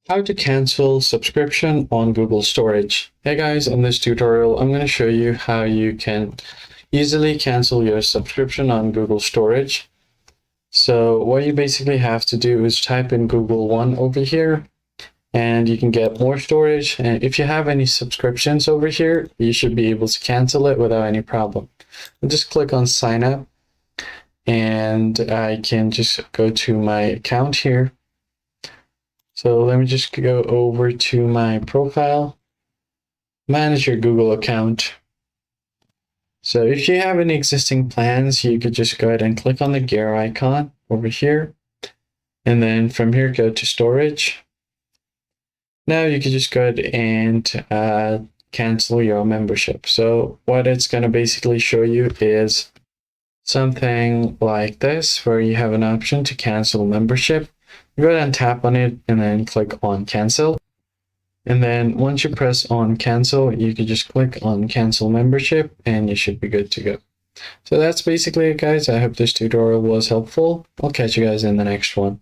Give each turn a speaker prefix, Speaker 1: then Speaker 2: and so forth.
Speaker 1: How to cancel subscription on Google Storage. Hey guys, in this tutorial, I'm going to show you how you can easily cancel your subscription on Google Storage. So what you basically have to do is type in Google One over here, and you can get more storage. And if you have any subscriptions over here, you should be able to cancel it without any problem. I'll just click on sign up, and I can just go to my account here. So let me just go over to my profile, manage your Google account. So if you have any existing plans, you could just go ahead and click on the gear icon over here. And then from here, go to storage. Now you can just go ahead and cancel your membership. So what it's going to basically show you is something like this, where you have an option to cancel membership. Go ahead and tap on it and then click on cancel. And then once you press on cancel, you can just click on cancel membership and you should be good to go. So that's basically it, guys. I hope this tutorial was helpful. I'll catch you guys in the next one.